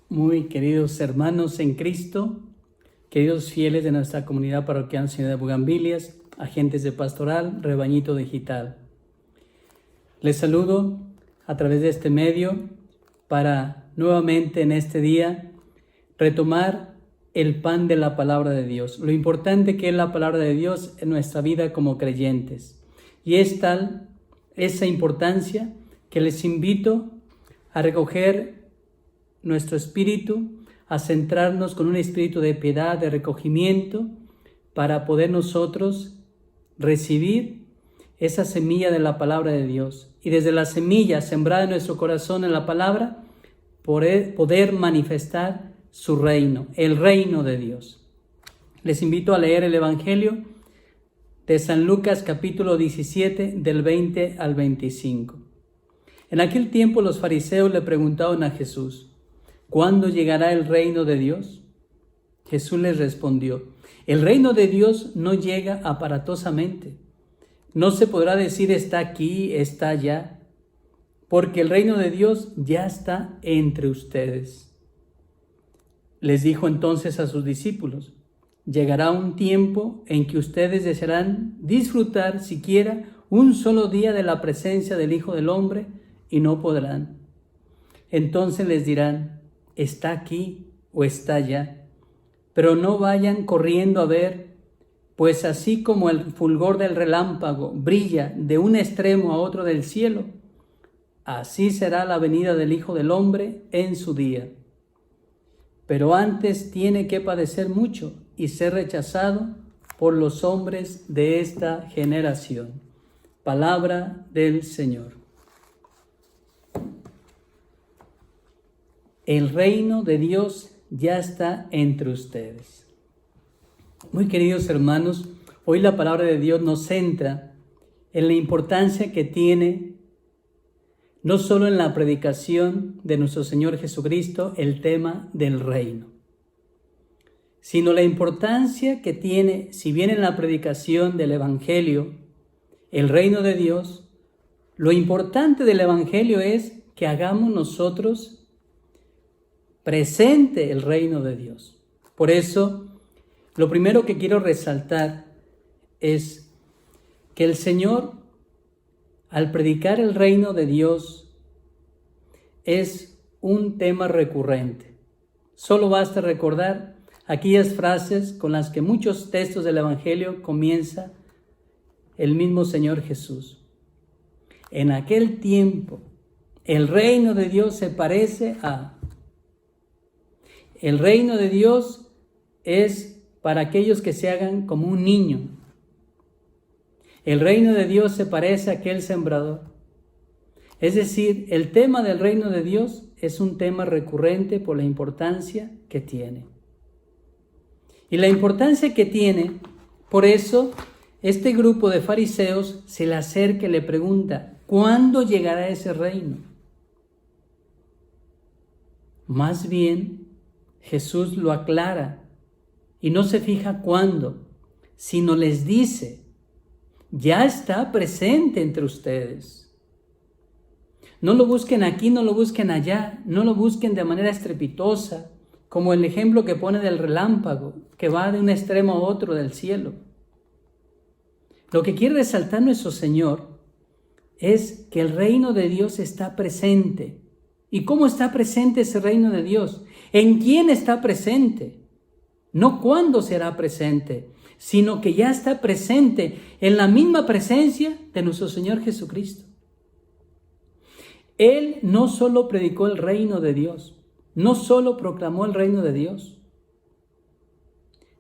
Muy queridos hermanos en Cristo, queridos fieles de nuestra comunidad parroquial Señor de Bugambilias, agentes de pastoral, rebañito digital. Les saludo a través de este medio para nuevamente en este día retomar el pan de la palabra de Dios, lo importante que es la palabra de Dios en nuestra vida como creyentes. Y es tal esa importancia que les invito a recoger nuestro espíritu, a centrarnos con un espíritu de piedad, de recogimiento, para poder nosotros recibir esa semilla de la palabra de Dios. Y desde la semilla sembrada en nuestro corazón en la palabra, poder manifestar su reino, el reino de Dios. Les invito a leer el Evangelio de San Lucas capítulo 17 del 20 al 25. En aquel tiempo los fariseos le preguntaron a Jesús: ¿cuándo llegará el reino de Dios? Jesús les respondió: el reino de Dios no llega aparatosamente. No se podrá decir está aquí, está allá, porque el reino de Dios ya está entre ustedes. Les dijo entonces a sus discípulos: llegará un tiempo en que ustedes desearán disfrutar siquiera un solo día de la presencia del Hijo del Hombre y no podrán. Entonces les dirán: está aquí o está allá, pero no vayan corriendo a ver, pues así como el fulgor del relámpago brilla de un extremo a otro del cielo, así será la venida del Hijo del Hombre en su día. Pero antes tiene que padecer mucho y ser rechazado por los hombres de esta generación. Palabra del Señor. El reino de Dios ya está entre ustedes. Muy queridos hermanos, hoy la palabra de Dios nos centra en la importancia que tiene no solo en la predicación de nuestro Señor Jesucristo el tema del reino, sino la importancia que tiene, si bien en la predicación del Evangelio, el reino de Dios, lo importante del Evangelio es que hagamos nosotros presente el reino de Dios. Por eso, lo primero que quiero resaltar es que el Señor, al predicar el reino de Dios, es un tema recurrente. Solo basta recordar aquellas frases con las que muchos textos del Evangelio comienza el mismo Señor Jesús. En aquel tiempo, el reino de Dios se parece a... El reino de Dios es para aquellos que se hagan como un niño. El reino de Dios se parece a aquel sembrador. Es decir, el tema del reino de Dios es un tema recurrente por la importancia que tiene. Y la importancia que tiene, por eso, este grupo de fariseos se le acerca y le pregunta: ¿cuándo llegará ese reino? Más bien, Jesús lo aclara y no se fija cuándo, sino les dice: ya está presente entre ustedes. No lo busquen aquí, no lo busquen allá, no lo busquen de manera estrepitosa, como el ejemplo que pone del relámpago, que va de un extremo a otro del cielo. Lo que quiere resaltar nuestro Señor es que el reino de Dios está presente. ¿Y cómo está presente ese reino de Dios? ¿En quién está presente? No cuándo será presente, sino que ya está presente en la misma presencia de nuestro Señor Jesucristo. Él no solo predicó el reino de Dios, no solo proclamó el reino de Dios,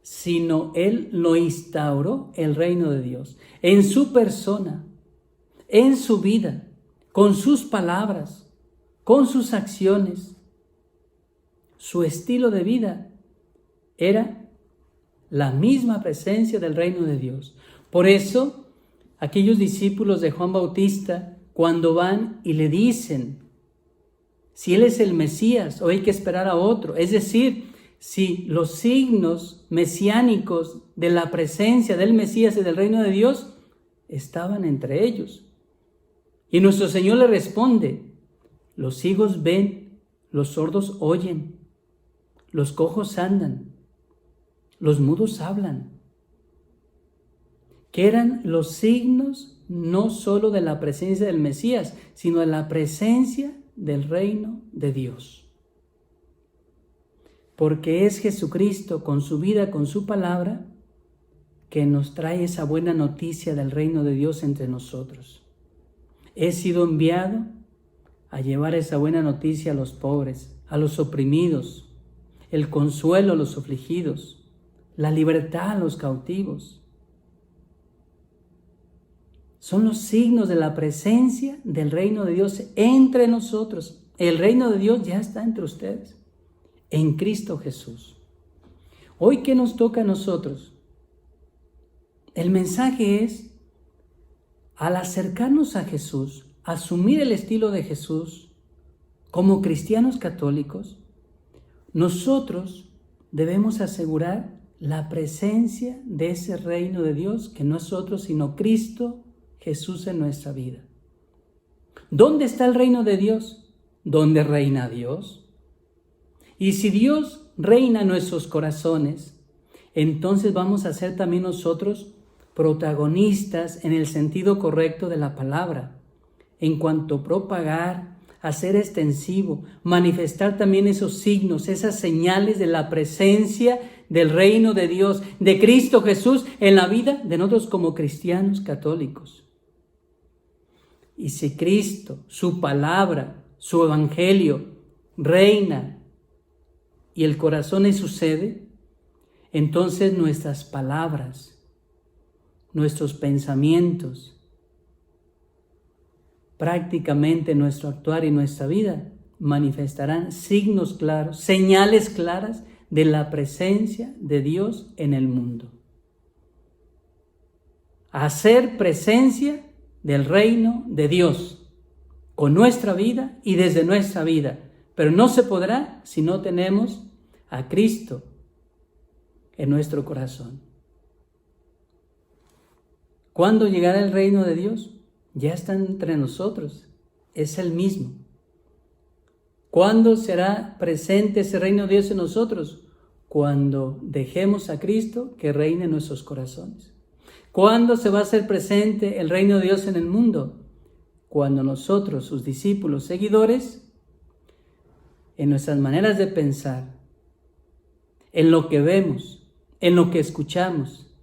sino Él lo instauró, el reino de Dios, en su persona, en su vida, con sus palabras, con sus acciones. Su estilo de vida era la misma presencia del reino de Dios. Por eso, aquellos discípulos de Juan Bautista, cuando van y le dicen si Él es el Mesías o hay que esperar a otro, es decir, si los signos mesiánicos de la presencia del Mesías y del reino de Dios estaban entre ellos. Y nuestro Señor le responde: los ciegos ven, los sordos oyen, los cojos andan, los mudos hablan, que eran los signos no solo de la presencia del Mesías, sino de la presencia del reino de Dios. Porque es Jesucristo con su vida, con su palabra, que nos trae esa buena noticia del reino de Dios entre nosotros. He sido enviado a llevar esa buena noticia a los pobres, a los oprimidos, el consuelo a los afligidos, la libertad a los cautivos. Son los signos de la presencia del reino de Dios entre nosotros. El reino de Dios ya está entre ustedes, en Cristo Jesús. Hoy, ¿qué nos toca a nosotros? El mensaje es, al acercarnos a Jesús, asumir el estilo de Jesús como cristianos católicos, nosotros debemos asegurar la presencia de ese reino de Dios, que no es otro sino Cristo Jesús en nuestra vida. ¿Dónde está el reino de Dios? ¿Dónde reina Dios? Y si Dios reina en nuestros corazones, entonces vamos a ser también nosotros protagonistas en el sentido correcto de la palabra, en cuanto a propagar, hacer extensivo, manifestar también esos signos, esas señales de la presencia del reino de Dios, de Cristo Jesús en la vida de nosotros como cristianos católicos. Y si Cristo, su palabra, su evangelio reina y el corazón le sucede, entonces nuestras palabras, nuestros pensamientos, prácticamente nuestro actuar y nuestra vida manifestarán signos claros, señales claras de la presencia de Dios en el mundo. Hacer presencia del reino de Dios con nuestra vida y desde nuestra vida, pero no se podrá si no tenemos a Cristo en nuestro corazón. ¿Cuándo llegará el reino de Dios? Ya está entre nosotros, es el mismo. ¿Cuándo será presente ese reino de Dios en nosotros? Cuando dejemos a Cristo que reine en nuestros corazones. ¿Cuándo se va a hacer presente el reino de Dios en el mundo? Cuando nosotros, sus discípulos, seguidores, en nuestras maneras de pensar, en lo que vemos, en lo que escuchamos,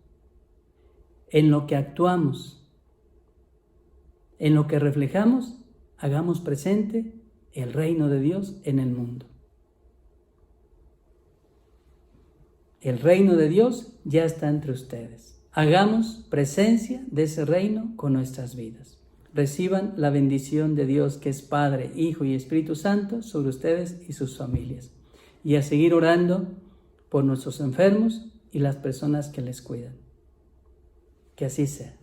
en lo que actuamos, en lo que reflejamos, hagamos presente el reino de Dios en el mundo. El reino de Dios ya está entre ustedes. Hagamos presencia de ese reino con nuestras vidas. Reciban la bendición de Dios, que es Padre, Hijo y Espíritu Santo, sobre ustedes y sus familias. Y a seguir orando por nuestros enfermos y las personas que les cuidan. Que así sea.